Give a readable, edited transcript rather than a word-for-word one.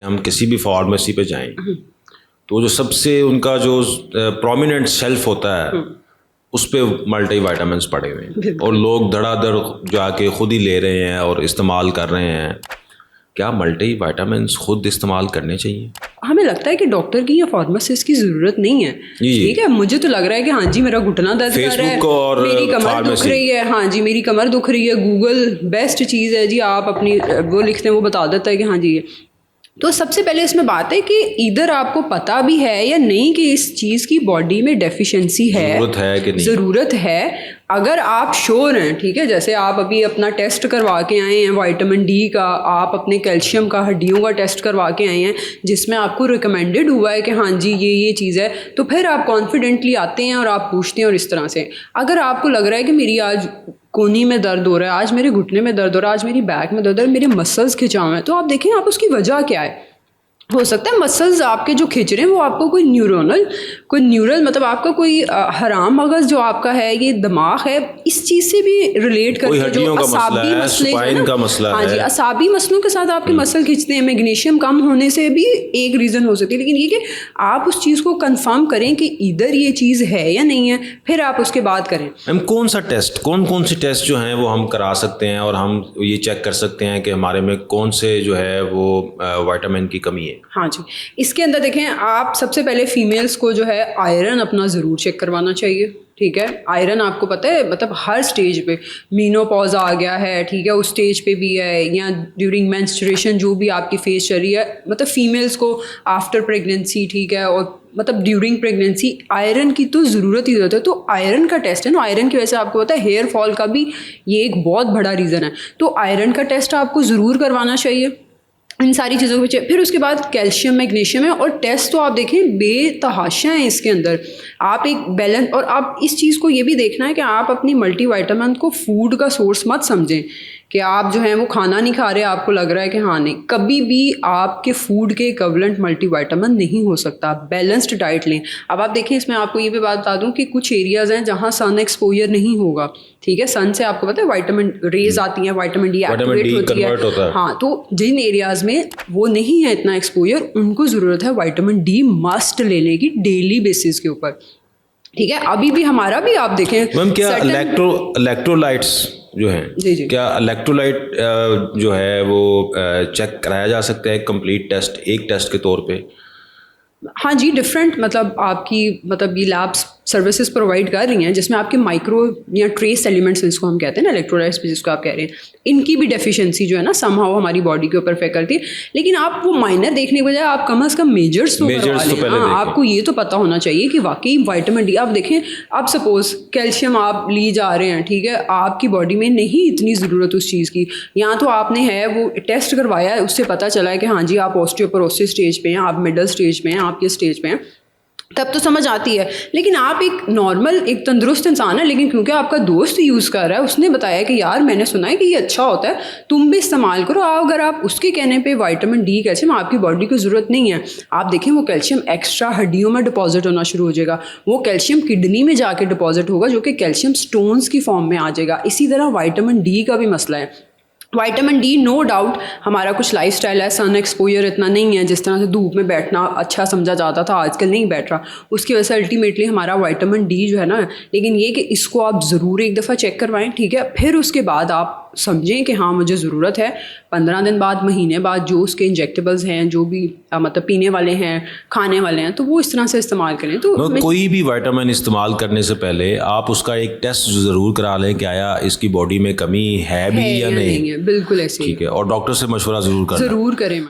हम किसी भी फार्मेसी पे जाएं तो जो सबसे उनका जो प्रोमिनेंट शेल्फ होता है उस पे मल्टी वाइटामिन्स पड़े हुए हैं और लोग धड़ाधड़ जाके खुद ही ले रहे हैं और इस्तेमाल कर रहे हैं। क्या मल्टी वाइटामिन्स खुद इस्तेमाल करने चाहिए? हमें लगता है कि डॉक्टर की या फार्मासिस्ट की ज़रूरत नहीं है। ठीक है, मुझे तो लग रहा है कि हाँ जी मेरा घुटना दर्द कर रहा है, मेरी कमर दुख रही है, हाँ जी मेरी कमर दुख रही है, गूगल बेस्ट चीज़ है जी, आप अपनी वो लिखते हैं वो बता देता है कि हाँ जी ये। तो सबसे पहले इसमें बात है कि इधर आपको पता भी है या नहीं कि इस चीज़ की बॉडी में डेफिशिएंसी है, ज़रूरत है कि नहीं, ज़रूरत है। अगर आप श्योर हैं, ठीक है, जैसे आप अभी अपना टेस्ट करवा के आए हैं विटामिन डी का, आप अपने कैल्शियम का, हड्डियों का टेस्ट करवा के आए हैं जिसमें आपको रिकमेंडेड हुआ है कि हाँ जी ये चीज़ है, तो फिर आप कॉन्फिडेंटली आते हैं और आप पूछते हैं। और इस तरह से अगर आपको लग रहा है कि मेरी आज कोहनी में दर्द हो रहा है, आज मेरे घुटने में दर्द हो रहा है, आज मेरी बैक में दर्द हो रहा है, मेरे मसल्स खिंचाव हैं, तो आप देखें आप उसकी वजह क्या है। हो सकता है मसल्स आपके जो खिंच रहे हैं वो आपको कोई न्यूरल मतलब आपका कोई हराम मगज जो आपका है, ये दिमाग है, इस चीज़ से भी रिलेट करके जो असाबी मसले हैं ना, हाँ जी असाबी मसलों के साथ आपके मसल खिंचते हैं, मैग्नीशियम कम होने से भी एक रीज़न हो सकती है। लेकिन ये कि आप उस चीज़ को कंफर्म करें कि इधर ये चीज़ है या नहीं है, फिर आप उसके बाद करें। हम कौन सा टेस्ट, कौन से टेस्ट जो हैं वो हम करा सकते हैं और हम ये चेक कर सकते हैं कि हमारे में कौन से जो है वो विटामिन की कमी है? हाँ जी, इसके अंदर देखें आप सबसे पहले फीमेल्स को जो है आयरन अपना ज़रूर चेक करवाना चाहिए। ठीक है, आयरन आपको पता है मतलब हर स्टेज पे, मीनोपॉज आ गया है, ठीक है, उस स्टेज पे भी है, या ड्यूरिंग मेंस्ट्रुएशन जो भी आपकी फेस चल रही है, मतलब फीमेल्स को आफ्टर प्रेगनेंसी, ठीक है, और मतलब ड्यूरिंग प्रेगनेंसी आयरन की तो ज़रूरत ही ज़रूरत है। तो आयरन का टेस्ट है ना, आयरन की वजह से आपको पता है हेयर फॉल का भी ये एक बहुत बड़ा रीज़न है, तो आयरन का टेस्ट आपको ज़रूर करवाना चाहिए इन सारी चीज़ों के पीछे। फिर उसके बाद कैल्शियम मैग्नीशियम है, और टेस्ट तो आप देखें बेतहाशा हैं इसके अंदर। आप एक बैलेंस, और आप इस चीज़ को ये भी देखना है कि आप अपनी मल्टीविटामिन को फूड का सोर्स मत समझें कि आप जो हैं वो खाना नहीं खा रहे, आपको लग रहा है कि हाँ नहीं, कभी भी आपके फूड के इक्विवेलेंट मल्टीविटामिन नहीं हो सकता। बैलेंस्ड डाइट लें। अब आप देखें इसमें आपको ये भी बात बता दूं कि कुछ एरियाज़ हैं जहाँ सन एक्सपोजर नहीं होगा, ठीक है, सन से आपको पता है विटामिन रेज आती हैं, विटामिन डी एक्टिवेट होती है, हाँ, तो जिन एरियाज़ में वो नहीं है इतना एक्सपोजर, उनको ज़रूरत है विटामिन डी मस्ट लेने की डेली बेसिस के ऊपर। ठीक है, अभी भी हमारा भी आप देखें मैम क्या इलेक्ट्रोलाइट्स जो हैं, जी जी, क्या इलेक्ट्रोलाइट जो है वो चेक कराया जा सकता है कंप्लीट टेस्ट, एक टेस्ट के तौर पे? हाँ जी, डिफरेंट मतलब आपकी मतलब ये लैब्स सर्विसेज प्रोवाइड कर रही हैं जिसमें आपके माइक्रो या ट्रेस एलिमेंट्स जिसको हम कहते हैं ना, इलेक्ट्रोलाइट्स भी जिसको आप कह रहे हैं, इनकी भी डेफिशिएंसी जो है ना समहाउ हमारी बॉडी के ऊपर इफेक्ट करती है। लेकिन आप वो माइनर देखने के बजाय आप कम से कम मेजर्स तो करवा लें। आपको ये तो पता होना चाहिए कि वाकई विटामिन डी, आप देखें आप सपोज कैल्शियम आप ली जा रहे हैं, ठीक है, आपकी बॉडी में नहीं इतनी ज़रूरत उस चीज़ की, या तो आपने है वो टेस्ट करवाया है, उससे पता चला है कि हाँ जी आप ऑस्टियोपोरोसिस स्टेज पे हैं, आप मिडल स्टेज पे हैं, आप किस स्टेज पे हैं, तब तो समझ आती है। लेकिन आप एक नॉर्मल एक तंदुरुस्त इंसान है, लेकिन क्योंकि आपका दोस्त यूज़ कर रहा है, उसने बताया कि यार मैंने सुना है कि ये अच्छा होता है, तुम भी इस्तेमाल करो, अगर आप उसके कहने पे विटामिन डी कैल्शियम आपकी बॉडी को ज़रूरत नहीं है, आप देखें वो कैल्शियम एक्स्ट्रा हड्डियों में डिपॉजिट होना शुरू हो जाएगा, वो कैल्शियम किडनी में जाके डिपॉजिट होगा जो कि कैल्शियम स्टोन्स की फॉर्म में आ जाएगा। इसी तरह विटामिन डी का भी मसला है। विटामिन डी नो डाउट हमारा कुछ लाइफस्टाइल है, सन एक्सपोजर इतना नहीं है, जिस तरह से धूप में बैठना अच्छा समझा जाता था आजकल नहीं बैठ रहा, उसकी वजह से अल्टीमेटली हमारा विटामिन डी जो है ना, लेकिन ये कि इसको आप ज़रूर एक दफ़ा चेक करवाएं, ठीक है, फिर उसके बाद आप समझें कि हाँ मुझे ज़रूरत है। 15 दिन बाद, महीने बाद जो उसके इंजेक्टेबल्स हैं, जो भी मतलब पीने वाले हैं, खाने वाले हैं, तो वो इस तरह से इस्तेमाल करें। तो कोई भी विटामिन इस्तेमाल करने से पहले आप उसका एक टेस्ट ज़रूर करा लें कि आया इसकी बॉडी में कमी है भी या नहीं है। बिल्कुल ऐसे, ठीक है, और डॉक्टर से मशवरा ज़रूर करें।